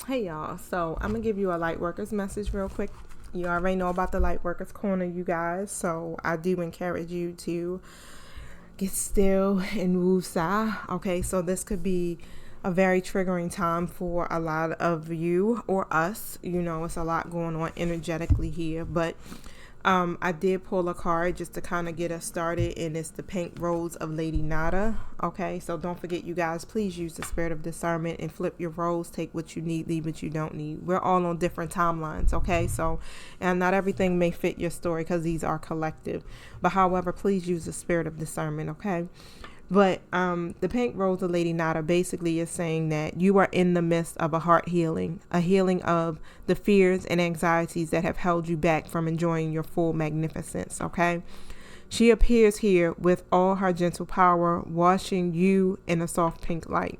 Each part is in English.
Hey y'all, so I'm gonna give you a light workers message real quick. You already know about the light workers corner, you guys, so I do encourage you to get still and woosah. Okay, so this could be a very triggering time for a lot of you or us. You know, it's a lot going on energetically here, but I did pull a card just to kind of get us started, and it's the Pink Rose of Lady Nada. Okay, so don't forget, you guys, please use the spirit of discernment and flip your roles. Take what you need, leave what you don't need. We're all on different timelines, okay? So, and not everything may fit your story because these are collective. But however, please use the spirit of discernment, okay? But the Pink Rose of Lady Nada basically is saying that you are in the midst of a heart healing, a healing of the fears and anxieties that have held you back from enjoying your full magnificence, okay? She appears here with all her gentle power, washing you in a soft pink light.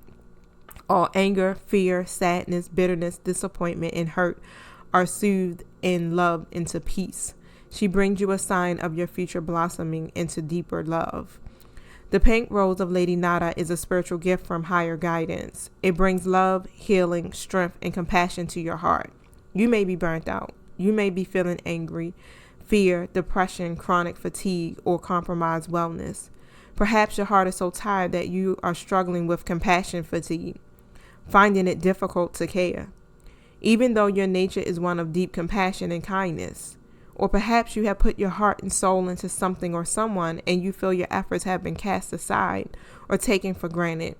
All anger, fear, sadness, bitterness, disappointment, and hurt are soothed and loved into peace. She brings you a sign of your future blossoming into deeper love. The Pink Rose of Lady Nada is a spiritual gift from higher guidance. It brings love, healing, strength, and compassion to your heart. You may be burnt out. You may be feeling angry, fear, depression, chronic fatigue, or compromised wellness. Perhaps your heart is so tired that you are struggling with compassion fatigue, finding it difficult to care, even though your nature is one of deep compassion and kindness. Or perhaps you have put your heart and soul into something or someone and you feel your efforts have been cast aside or taken for granted.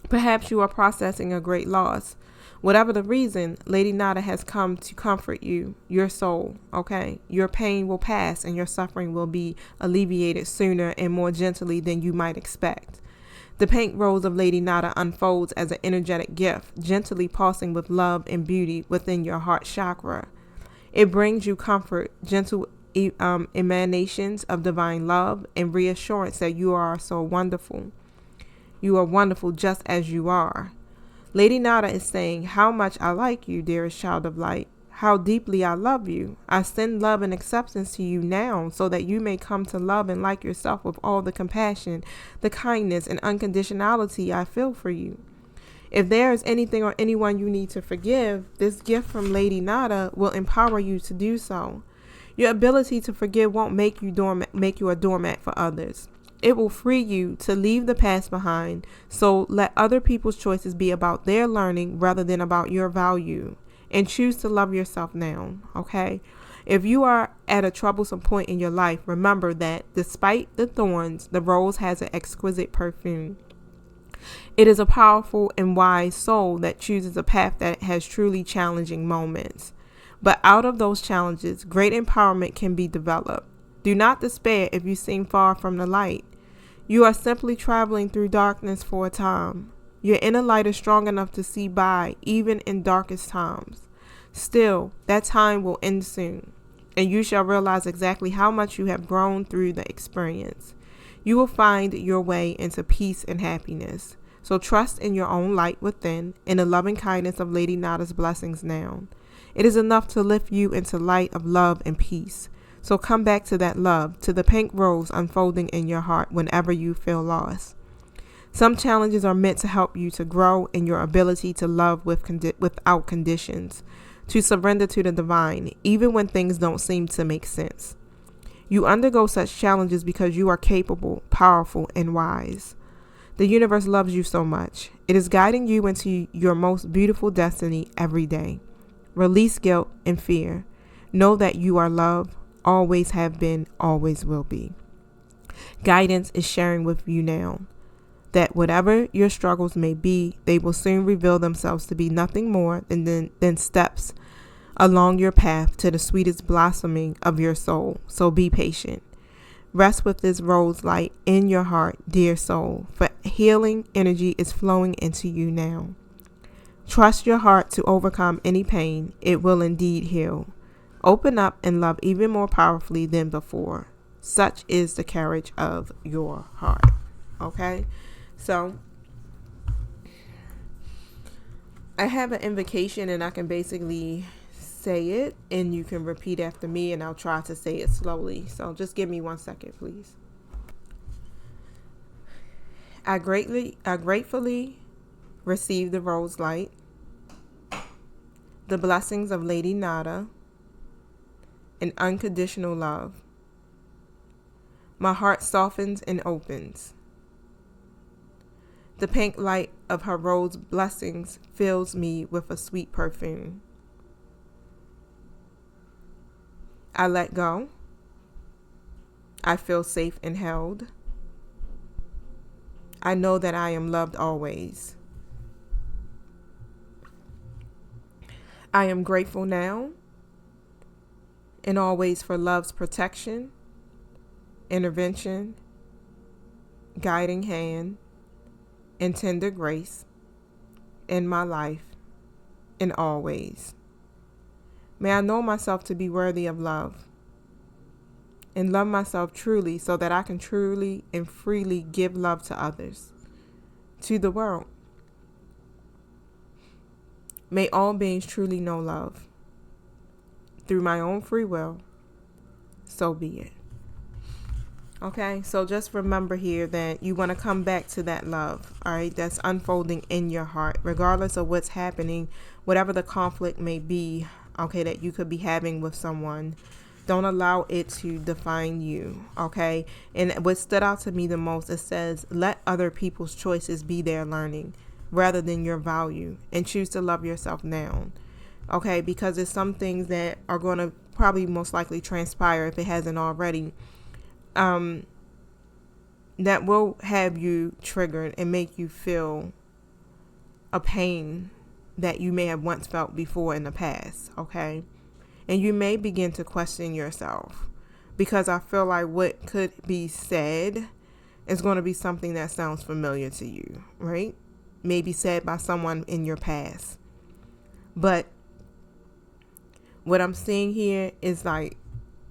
Perhaps you are processing a great loss. Whatever the reason, Lady Nada has come to comfort you, your soul, okay? Your pain will pass and your suffering will be alleviated sooner and more gently than you might expect. The Pink Rose of Lady Nada unfolds as an energetic gift, gently pulsing with love and beauty within your heart chakra. It brings you comfort, gentle emanations of divine love, and reassurance that you are so wonderful. You are wonderful just as you are. Lady Nada is saying, how much I like you, dearest child of light. How deeply I love you. I send love and acceptance to you now so that you may come to love and like yourself with all the compassion, the kindness, and unconditionality I feel for you. If there is anything or anyone you need to forgive, this gift from Lady Nada will empower you to do so. Your ability to forgive won't make you a doormat for others. It will free you to leave the past behind, so let other people's choices be about their learning rather than about your value. And choose to love yourself now, okay? If you are at a troublesome point in your life, remember that despite the thorns, the rose has an exquisite perfume. It is a powerful and wise soul that chooses a path that has truly challenging moments. But out of those challenges, great empowerment can be developed. Do not despair if you seem far from the light. You are simply traveling through darkness for a time. Your inner light is strong enough to see by, even in darkest times. Still, that time will end soon, and you shall realize exactly how much you have grown through the experience. You will find your way into peace and happiness. So trust in your own light within, in the loving kindness of Lady Nada's blessings now. It is enough to lift you into light of love and peace. So come back to that love, to the pink rose unfolding in your heart whenever you feel lost. Some challenges are meant to help you to grow in your ability to love without conditions, to surrender to the divine, even when things don't seem to make sense. You undergo such challenges because you are capable, powerful, and wise. The universe loves you so much. It is guiding you into your most beautiful destiny every day. Release guilt and fear. Know that you are loved, always have been, always will be. Guidance is sharing with you now that whatever your struggles may be, they will soon reveal themselves to be nothing more than steps along your path to the sweetest blossoming of your soul. So be patient. Rest with this rose light in your heart, dear soul, for healing energy is flowing into you now. Trust your heart to overcome any pain. It will indeed heal. Open up and love even more powerfully than before. Such is the courage of your heart. Okay? So, I have an invocation and I can basically say it and you can repeat after me and I'll try to say it slowly. So just give me 1 second, please. I gratefully receive the rose light. the blessings of Lady Nada, and unconditional love. My heart softens and opens. The pink light of her rose blessings fills me with a sweet perfume. I let go. I feel safe and held. I know that I am loved always. I am grateful now and always for love's protection, intervention, guiding hand, and tender grace in my life and always. May I know myself to be worthy of love and love myself truly so that I can truly and freely give love to others, to the world. May all beings truly know love through my own free will, so be it. Okay, so just remember here that you want to come back to that love, all right, that's unfolding in your heart, regardless of what's happening, whatever the conflict may be, okay, that you could be having with someone. Don't allow it to define you, okay? And what stood out to me the most, it says, let other people's choices be their learning rather than your value, and choose to love yourself now, okay? Because there's some things that are going to probably most likely transpire if it hasn't already, that will have you triggered and make you feel a pain that you may have once felt before in the past, okay? And you may begin to question yourself, because I feel like what could be said is going to be something that sounds familiar to you, right? Maybe said by someone in your past. But what I'm seeing here is like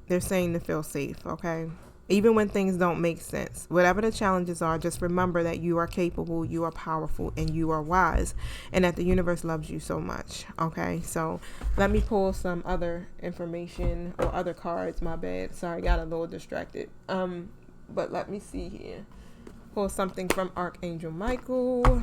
they're saying to feel safe, okay? Even when things don't make sense, whatever the challenges are, just remember that you are capable, you are powerful, and you are wise, and that the universe loves you so much. Okay, so let me pull some other information or other cards. My bad. Sorry, got a little distracted. But let me see here. Pull something from Archangel Michael.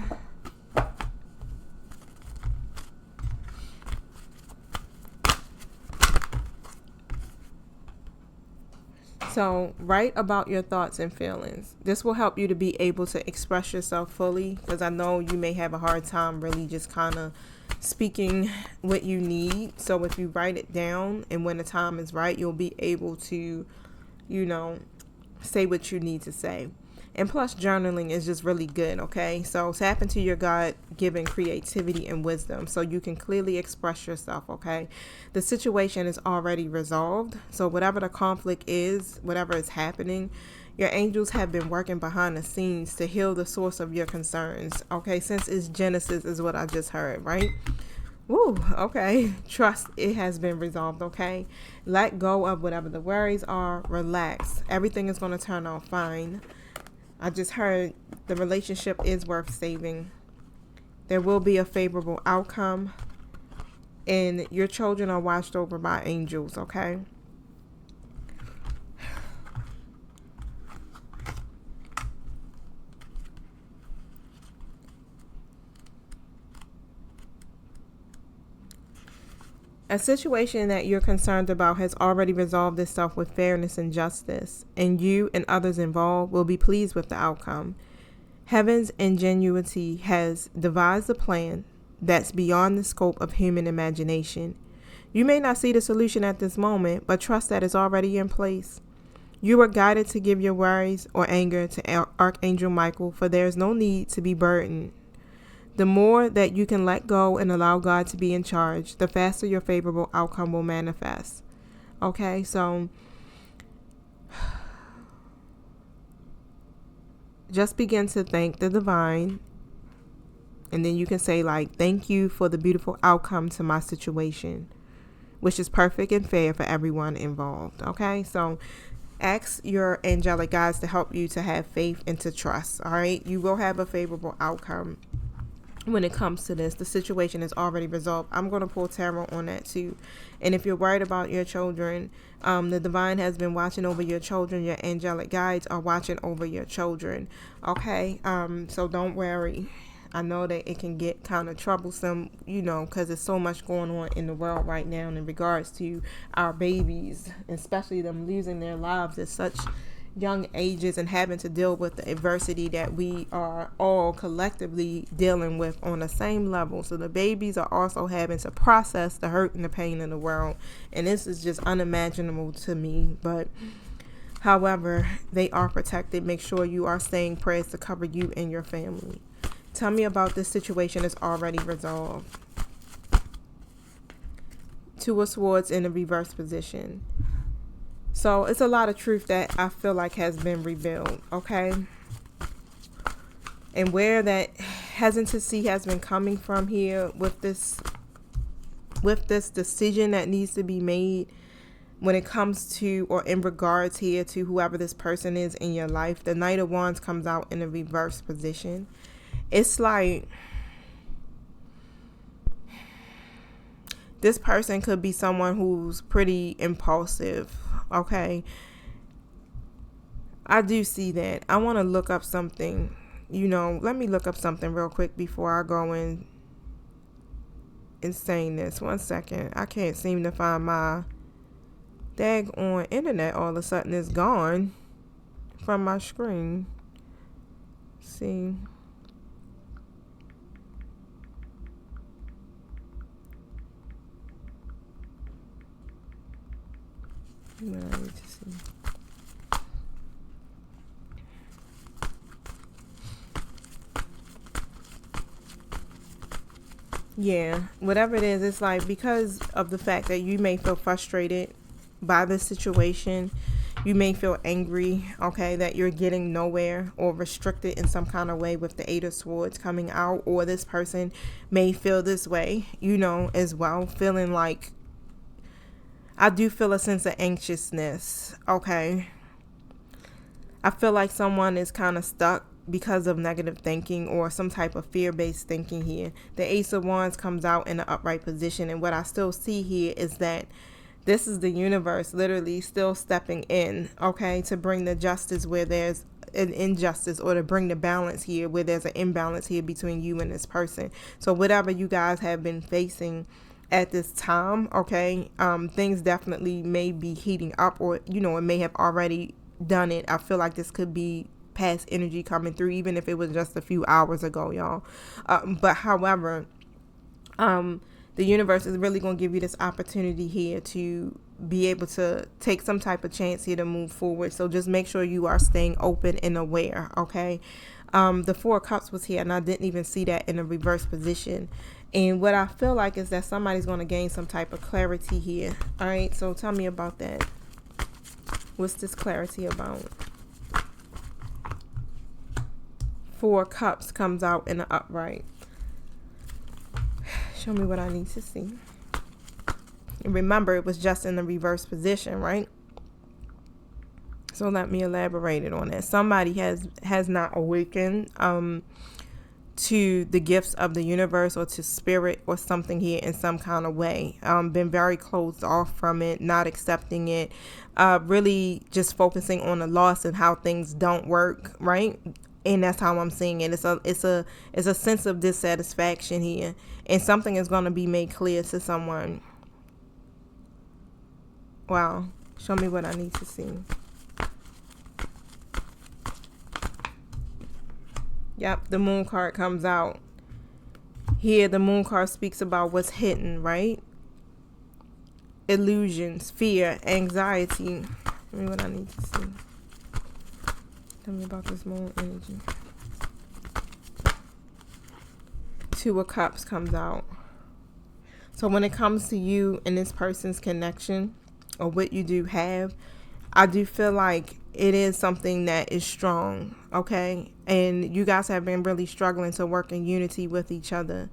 So write about your thoughts and feelings. This will help you to be able to express yourself fully, because I know you may have a hard time really just kind of speaking what you need. So if you write it down, and when the time is right, you'll be able to, say what you need to say. And plus, journaling is just really good, okay? So tap into your God-given creativity and wisdom so you can clearly express yourself, okay? The situation is already resolved. So whatever the conflict is, whatever is happening, your angels have been working behind the scenes to heal the source of your concerns, okay? Since it's Genesis is what I just heard, right? Woo, okay. Trust it has been resolved, okay? Let go of whatever the worries are. Relax. Everything is going to turn out fine. I just heard the relationship is worth saving. There will be a favorable outcome. And your children are watched over by angels, okay? A situation that you're concerned about has already resolved itself with fairness and justice, and you and others involved will be pleased with the outcome. Heaven's ingenuity has devised a plan that's beyond the scope of human imagination. You may not see the solution at this moment, but trust that it's already in place. You are guided to give your worries or anger to Archangel Michael, for there is no need to be burdened. The more that you can let go and allow God to be in charge, the faster your favorable outcome will manifest. Okay, so just begin to thank the divine. And then you can say, like, thank you for the beautiful outcome to my situation, which is perfect and fair for everyone involved. Okay, so ask your angelic guides to help you to have faith and to trust. All right, you will have a favorable outcome. When it comes to this, the situation is already resolved. I'm going to pull tarot on that too. And if you're worried about your children, the divine has been watching over your children. Your angelic guides are watching over your children. Okay, so don't worry. I know that it can get kind of troublesome, you know, because there's so much going on in the world right now in regards to our babies, especially them losing their lives at such young ages and having to deal with the adversity that we are all collectively dealing with on the same level. So the babies are also having to process the hurt and the pain in the world, and this is just unimaginable to me. But however, they are protected. Make sure you are saying prayers to cover you and your family. Tell me about this situation that's already resolved. Two of Swords in the reverse position. So it's a lot of truth that I feel like has been revealed, okay? And where that hesitancy has been coming from here with this decision that needs to be made when it comes to, or in regards here to whoever this person is in your life. The Knight of Wands comes out in a reverse position. It's like this person could be someone who's pretty impulsive. Okay, I do see that. I want to look up something, you know, let me look up something real quick before I go in and saying this. 1 second. I can't seem to find my daggone internet. All of a sudden it's gone from my screen. See. What I need to see. Yeah, whatever it is, it's like because of the fact that you may feel frustrated by this situation, you may feel angry, okay, that you're getting nowhere or restricted in some kind of way with the Eight of Swords coming out, or this person may feel this way, you know, as well, feeling like, I do feel a sense of anxiousness, okay? I feel like someone is kind of stuck because of negative thinking or some type of fear-based thinking here. The Ace of Wands comes out in the upright position, and what I still see here is that this is the universe literally still stepping in, okay, to bring the justice where there's an injustice, or to bring the balance here where there's an imbalance here between you and this person. So whatever you guys have been facing at this time, okay, things definitely may be heating up, or, you know, it may have already done it. I feel like this could be past energy coming through, even if it was just a few hours ago, y'all. But however, the universe is really going to give you this opportunity here to be able to take some type of chance here to move forward. So just make sure you are staying open and aware, okay? The Four of Cups was here, and I didn't even see that in a reverse position. And what I feel like is that somebody's going to gain some type of clarity here. All right, so tell me about that. What's this clarity about? Four of Cups comes out in the upright. Show me what I need to see. And remember, it was just in the reverse position, right? So let me elaborate on that. Somebody has not awakened to the gifts of the universe or to spirit or something here in some kind of way. Been very closed off from it, not accepting it, really just focusing on the loss and how things don't work, right? And that's how I'm seeing it. It's a sense of dissatisfaction here, and something is going to be made clear to someone. Wow. Show me what I need to see. Yep, the Moon card comes out. Here, the Moon card speaks about what's hidden, right? Illusions, fear, anxiety. Tell me what I need to see. Tell me about this Moon energy. Two of Cups comes out. So when it comes to you and this person's connection, or what you do have, I do feel like it is something that is strong, okay? And you guys have been really struggling to work in unity with each other.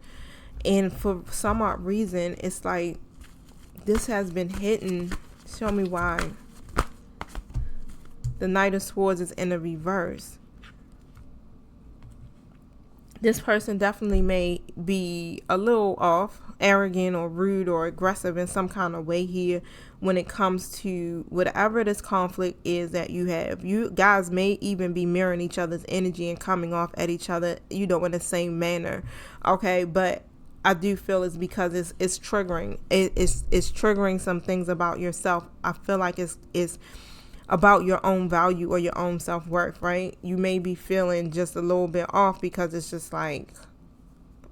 And for some odd reason, it's like this has been hidden. Show me why. The Knight of Swords is in the reverse. this person definitely may be a little off, arrogant or rude or aggressive in some kind of way here when it comes to whatever this conflict is that you have. You guys may even be mirroring each other's energy and coming off at each other, in the same manner. Okay, but I do feel it's because it's triggering. It's triggering some things about yourself. I feel like it's about your own value or your own self-worth, right? You may be feeling just a little bit off because it's just like,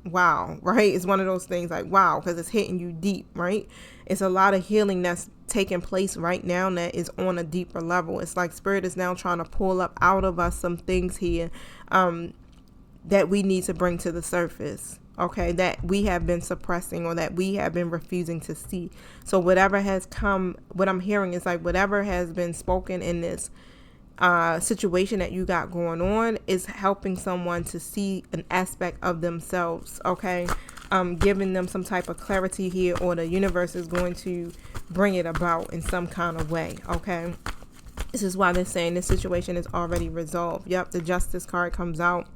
wow, right? It's one of those things like, wow, because it's hitting you deep, right? It's a lot of healing that's taking place right now that is on a deeper level. It's like Spirit is now trying to pull up out of us some things here that we need to bring to the surface. Okay, that we have been suppressing or that we have been refusing to see. So whatever has come, what I'm hearing is like whatever has been spoken in this situation that you got going on is helping someone to see an aspect of themselves. Okay, giving them some type of clarity here, or the universe is going to bring it about in some kind of way. Okay, this is why they're saying this situation is already resolved. Yep, the Justice card comes out.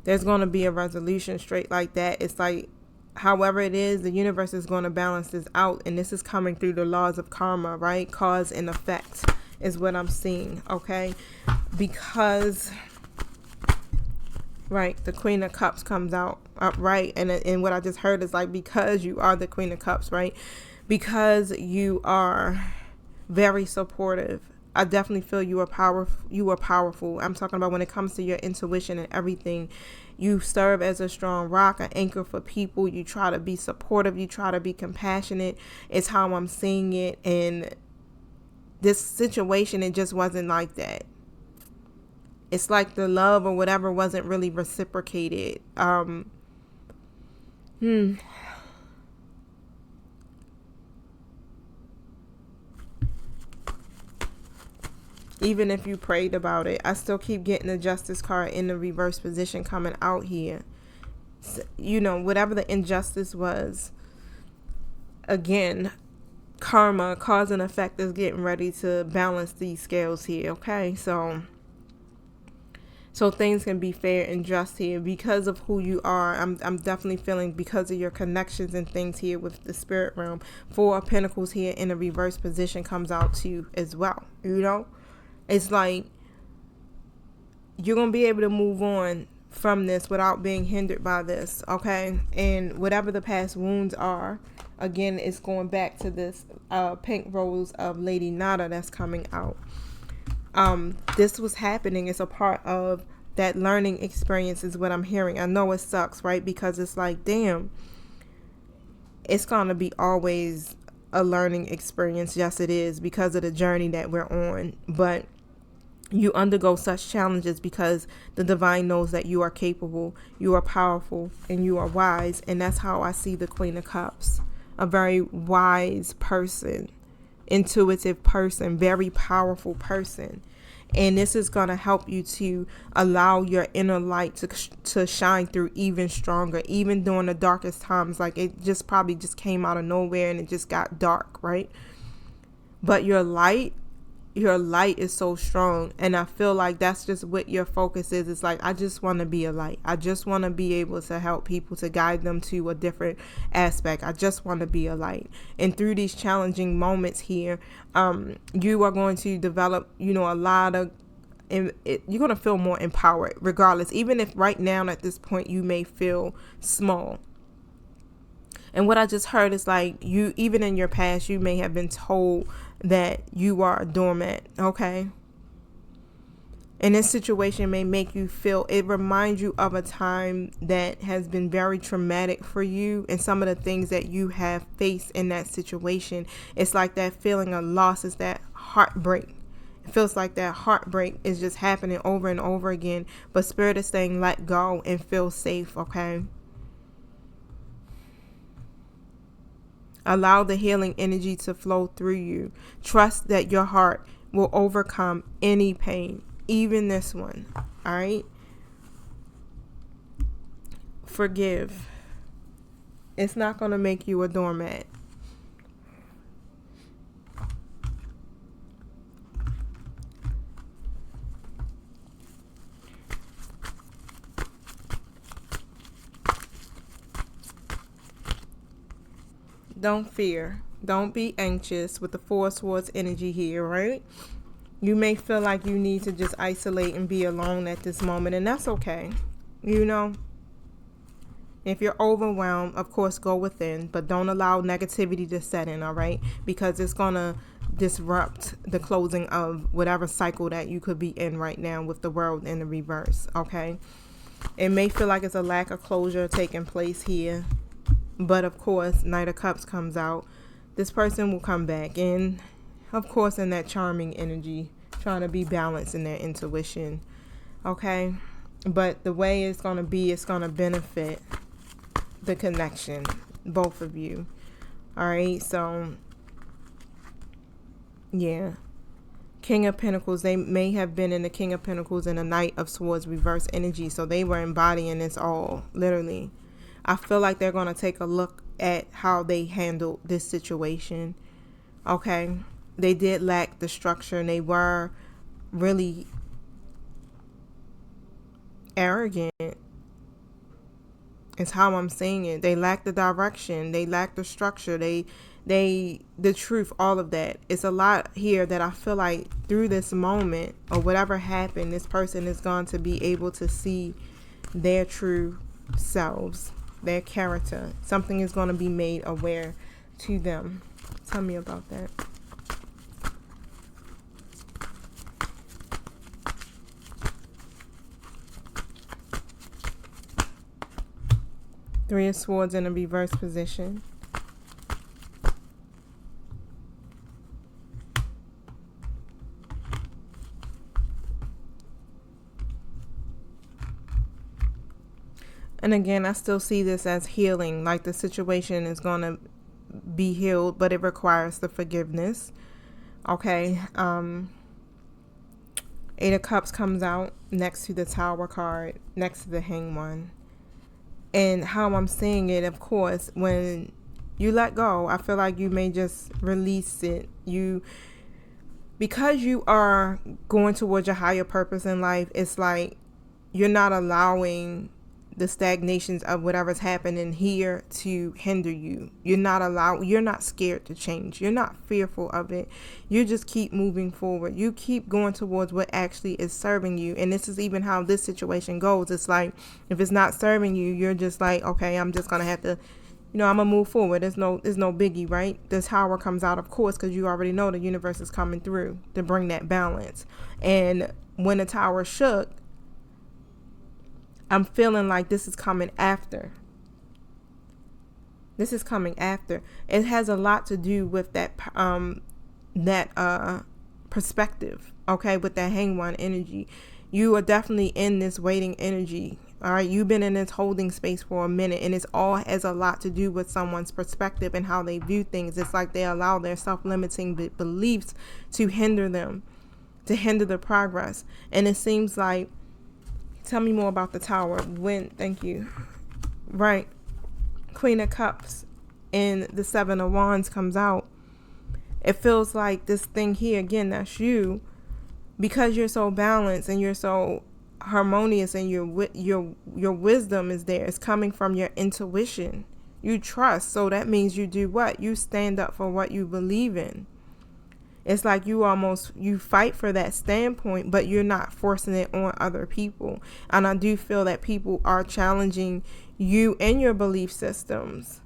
There's going to be a resolution straight like that. It's like, however it is, the universe is going to balance this out. And this is coming through the laws of karma, right? Cause and effect is what I'm seeing, okay? Because, right, the Queen of Cups comes out upright. And what I just heard is like, because you are the Queen of Cups, right? Because you are very supportive. I definitely feel you are powerful. I'm talking about when it comes to your intuition and everything. You serve as a strong rock, an anchor for people. You try to be supportive. You try to be compassionate. It's how I'm seeing it. And this situation, it just wasn't like that. It's like the love or whatever wasn't really reciprocated. Even if you prayed about it, I still keep getting the Justice card in the reverse position coming out here. So, whatever the injustice was, again, karma, cause and effect is getting ready to balance these scales here, okay? So things can be fair and just here because of who you are. I'm definitely feeling because of your connections and things here with the spirit realm. 4 of Pentacles here in the reverse position comes out too as well, It's like you're going to be able to move on from this without being hindered by this, okay? And whatever the past wounds are, again, it's going back to this pink rose of Lady Nada that's coming out. This was happening. It's a part of that learning experience is what I'm hearing. I know it sucks, right? Because it's like, damn, it's going to be always a learning experience. Yes, it is, because of the journey that we're on. But you undergo such challenges because the divine knows that you are capable, you are powerful, and you are wise. And that's how I see the Queen of Cups. A very wise person, intuitive person, very powerful person. And this is going to help you to allow your inner light to shine through even stronger, even during the darkest times. Like it just probably just came out of nowhere and it just got dark, right? But your light is so strong. And I feel like that's just what your focus is. It's like, I just want to be a light. I just want to be able to help people, to guide them to a different aspect. I just want to be a light. And through these challenging moments here, you are going to develop, a lot of, you're going to feel more empowered regardless, even if right now at this point you may feel small. And what I just heard is like, you, even in your past, you may have been told that you are a doormat, okay? And this situation may make you feel, it reminds you of a time that has been very traumatic for you, and some of the things that you have faced in that situation. It's like that feeling of loss, is that heartbreak. It feels like that heartbreak is just happening over and over again. But Spirit is saying, let go and feel safe, okay? Allow the healing energy to flow through you. Trust that your heart will overcome any pain, even this one. All right? Forgive. It's not going to make you a doormat. Don't fear. Don't be anxious with the Four of Swords energy here, right? You may feel like you need to just isolate and be alone at this moment, and that's okay. You know, if you're overwhelmed, of course, go within, but don't allow negativity to set in, all right? Because it's going to disrupt the closing of whatever cycle that you could be in right now with the world in the reverse, okay? It may feel like it's a lack of closure taking place here, but of course, Knight of Cups comes out. This person will come back in, of course, in that charming energy, trying to be balanced in their intuition, okay? But the way it's going to be, it's going to benefit the connection, both of you, all right? So yeah, King of Pentacles, they may have been in the King of Pentacles and the Knight of Swords reverse energy, so they were embodying this all, literally. I feel like they're going to take a look at how they handled this situation, okay? They did lack the structure, and they were really arrogant. It's how I'm saying it. They lack the direction. They lack the structure. The truth, all of that. It's a lot here that I feel like through this moment or whatever happened, this person is going to be able to see their true selves, their character. Something is going to be made aware to them. Tell me about that. Three of Swords in a reverse position. And again, I still see this as healing, like the situation is going to be healed, but it requires the forgiveness. Okay. Eight of Cups comes out next to the Tower card, next to the Hanged One. And how I'm seeing it, of course, when you let go, I feel like you may just release it. Because you are going towards your higher purpose in life, it's like you're not allowing the stagnations of whatever's happening here to hinder you. You're not scared to change. You're not fearful of it. You just keep moving forward. You keep going towards what actually is serving you. And this is even how this situation goes. It's like, if it's not serving you, you're just like, okay, I'm just going to have to, I'm going to move forward. There's no biggie, right? This Tower comes out, of course, because you already know the universe is coming through to bring that balance. And when the Tower shook, I'm feeling like this is coming after. This is coming after. It has a lot to do with that perspective, okay, with that Hanged One energy. You are definitely in this waiting energy, all right? You've been in this holding space for a minute, and it's all has a lot to do with someone's perspective and how they view things. It's like they allow their self-limiting beliefs to hinder them, to hinder the progress. And it seems like, tell me more about the Tower. Thank you. Right. Queen of Cups and the Seven of Wands comes out. It feels like this thing here, again, that's you. Because you're so balanced and you're so harmonious and your wisdom is there. It's coming from your intuition. You trust. So that means you do what? You stand up for what you believe in. It's like you fight for that standpoint, but you're not forcing it on other people. And I do feel that people are challenging you and your belief systems.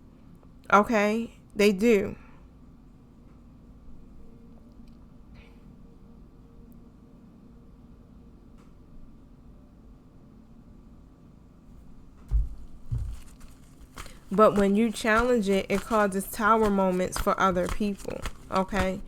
Okay? They do. But when you challenge it, it causes Tower moments for other people. Okay?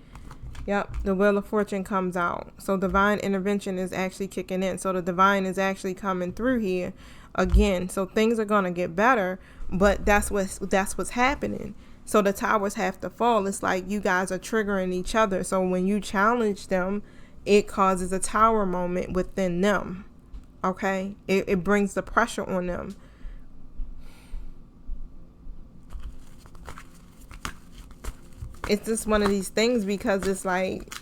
Yep, the Wheel of Fortune comes out. So divine intervention is actually kicking in. So the divine is actually coming through here again. So things are going to get better, but that's what's happening. So the towers have to fall. It's like you guys are triggering each other. So when you challenge them, it causes a Tower moment within them. Okay? It brings the pressure on them. It's just one of these things because it's like,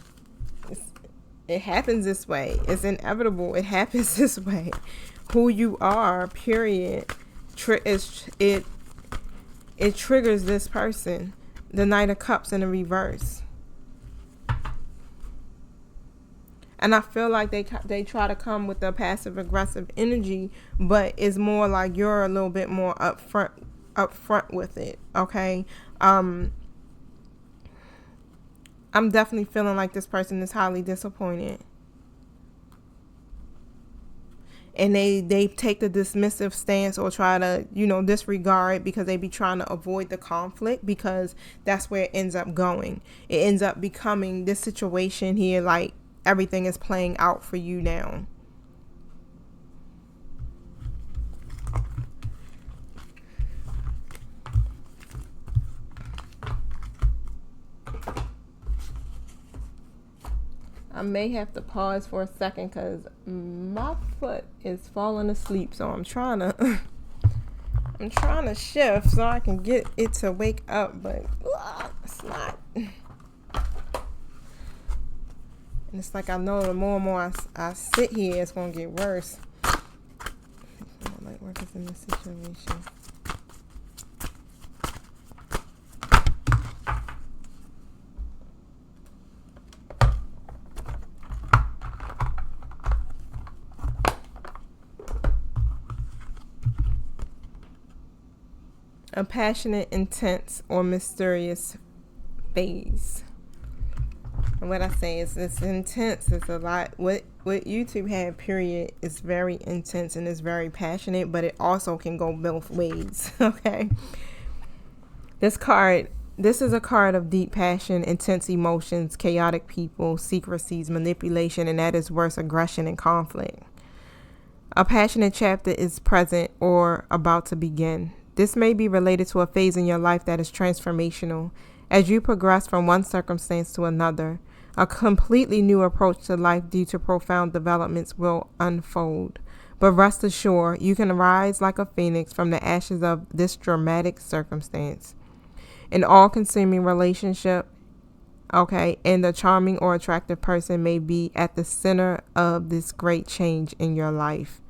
it happens this way. It's inevitable. It happens this way. Who you are, period, it triggers this person. the Knight of Cups in the reverse. And I feel like they try to come with the passive aggressive energy, but it's more like you're a little bit more upfront with it. Okay. I'm definitely feeling like this person is highly disappointed. And they take the dismissive stance or try to, disregard, because they be trying to avoid the conflict, because that's where it ends up going. It ends up becoming this situation here, like everything is playing out for you now. I may have to pause for a second because my foot is falling asleep, so I'm trying to shift so I can get it to wake up, but it's not. And it's like I know the more and more I sit here, it's gonna get worse. Light workers in this situation. A passionate, intense, or mysterious phase. And what I say is it's intense. It's a lot. What YouTube had, period, is very intense and is very passionate, but it also can go both ways. Okay. This is a card of deep passion, intense emotions, chaotic people, secrecies, manipulation, and at its worst, aggression and conflict. A passionate chapter is present or about to begin. This may be related to a phase in your life that is transformational. As you progress from one circumstance to another, a completely new approach to life due to profound developments will unfold. But rest assured, you can rise like a phoenix from the ashes of this dramatic circumstance. An all-consuming relationship, and the charming or attractive person may be at the center of this great change in your life.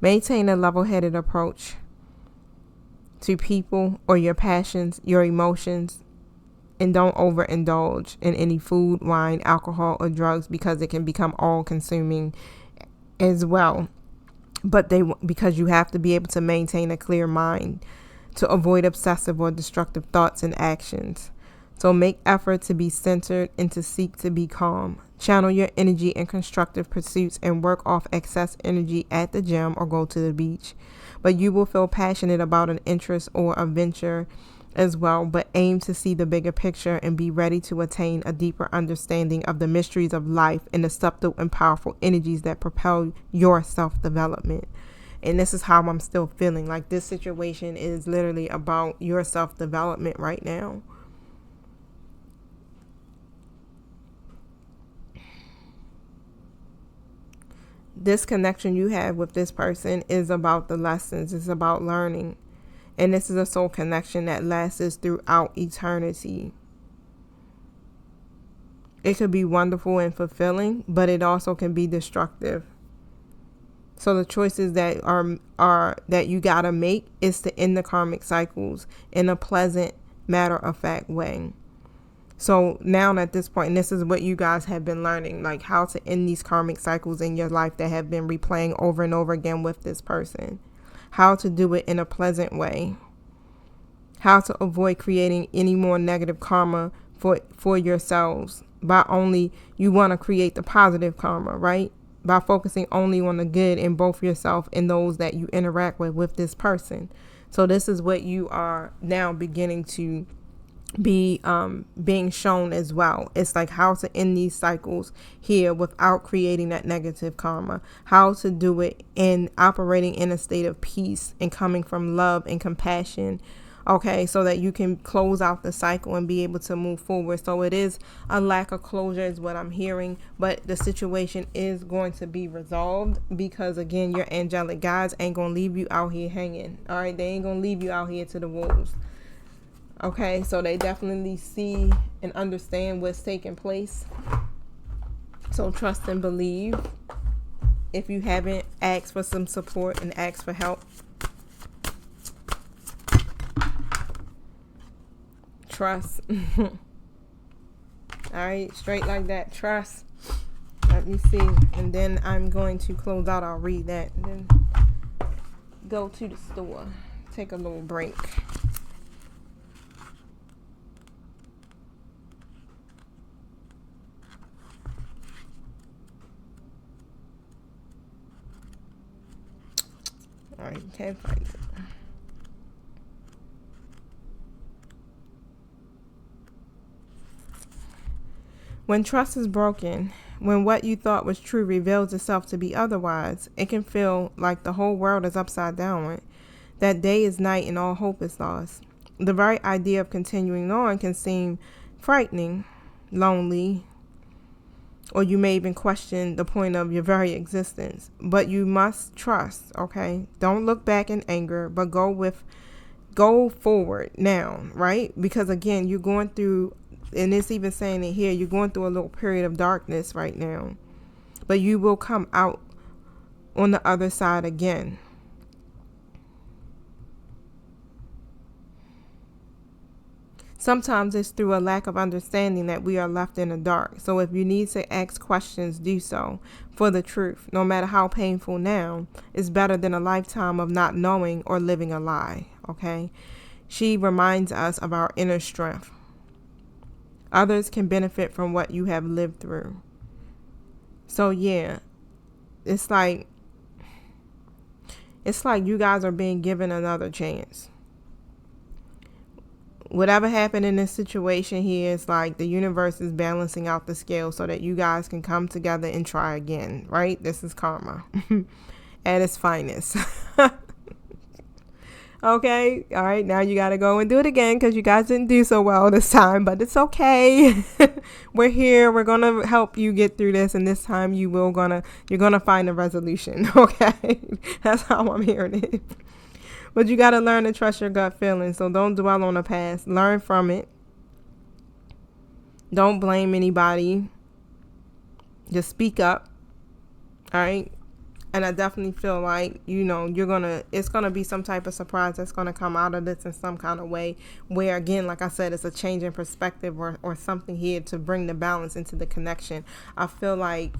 Maintain a level-headed approach to people or your passions, your emotions, and don't overindulge in any food, wine, alcohol, or drugs, because it can become all-consuming as well. But because you have to be able to maintain a clear mind to avoid obsessive or destructive thoughts and actions. So make effort to be centered and to seek to be calm. Channel your energy in constructive pursuits and work off excess energy at the gym or go to the beach. But you will feel passionate about an interest or a venture as well, but aim to see the bigger picture and be ready to attain a deeper understanding of the mysteries of life and the subtle and powerful energies that propel your self-development. And this is how I'm still feeling. Like this situation is literally about your self-development right now. This connection you have with this person is about the lessons. It's about learning. And this is a soul connection that lasts throughout eternity. It could be wonderful and fulfilling, but it also can be destructive. So the choices that are that you gotta make is to end the karmic cycles in a pleasant, matter-of-fact way. So now at this point, and this is what you guys have been learning, like how to end these karmic cycles in your life that have been replaying over and over again with this person. How to do it in a pleasant way. How to avoid creating any more negative karma for yourselves. By only, you want to create the positive karma, right? By focusing only on the good in both yourself and those that you interact with this person. So this is what you are now beginning to be being shown as well. It's like how to end these cycles here without creating that negative karma. How to do it in operating in a state of peace and coming from love and compassion. Okay, so that you can close out the cycle and be able to move forward. So it is a lack of closure is what I'm hearing, but the situation is going to be resolved because, again, your angelic guides ain't going to leave you out here hanging. All right, they ain't going to leave you out here to the wolves. Okay, so they definitely see and understand what's taking place. So trust and believe. If you haven't, asked for some support and asked for help. trust. All right, straight like that, trust. Let me see. And then I'm going to close out. I'll read that. And then go to the store. Take a little break. All right, can't find it. When trust is broken, when what you thought was true reveals itself to be otherwise, it can feel like the whole world is upside down. That day is night and all hope is lost. The very idea of continuing on can seem frightening, lonely, or you may even question the point of your very existence. But you must trust, okay? Don't look back in anger, but go forward now, right? Because again, you're going through, and it's even saying it here, you're going through a little period of darkness right now. But you will come out on the other side again. Sometimes it's through a lack of understanding that we are left in the dark. So if you need to ask questions, do so for the truth. No matter how painful now, it's better than a lifetime of not knowing or living a lie. Okay? She reminds us of our inner strength. Others can benefit from what you have lived through. So yeah, it's like you guys are being given another chance. Whatever happened in this situation here is like the universe is balancing out the scale so that you guys can come together and try again, right? This is karma at its finest. Okay, all right, now you got to go and do it again because you guys didn't do so well this time, but it's okay. We're here. We're going to help you get through this, and this time you're going to find a resolution, okay? That's how I'm hearing it. But you got to learn to trust your gut feeling. So don't dwell on the past. Learn from it. Don't blame anybody. Just speak up. All right. And I definitely feel like, it's going to be some type of surprise that's going to come out of this in some kind of way where, again, like I said, it's a change in perspective or something here to bring the balance into the connection. I feel like,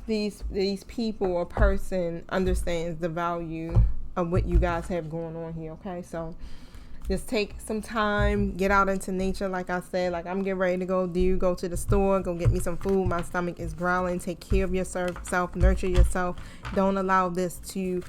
these people or person understands the value of what you guys have going on here. Okay, so just take some time, get out into nature. Like I said, like I'm getting ready to go to the store, go get me some food. My stomach is growling. Take care of yourself, nurture yourself. Don't allow this to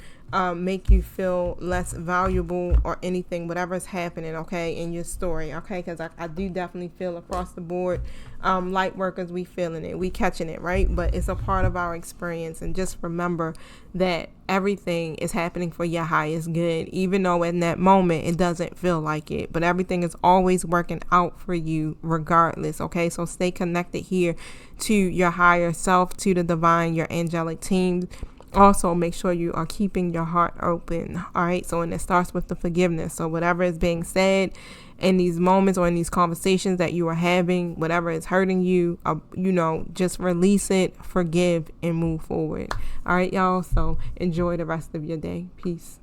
make you feel less valuable or anything, whatever's happening, okay, in your story, okay, because I do definitely feel across the board, light workers, we feeling it, we catching it, right? But it's a part of our experience, and just remember that everything is happening for your highest good, even though in that moment it doesn't feel like it, but everything is always working out for you regardless, okay? So stay connected here to your higher self, to the divine, your angelic team. Also, make sure you are keeping your heart open. All right. So, and it starts with the forgiveness. So whatever is being said in these moments or in these conversations that you are having, whatever is hurting you, just release it, forgive, and move forward. All right, y'all. So enjoy the rest of your day. Peace.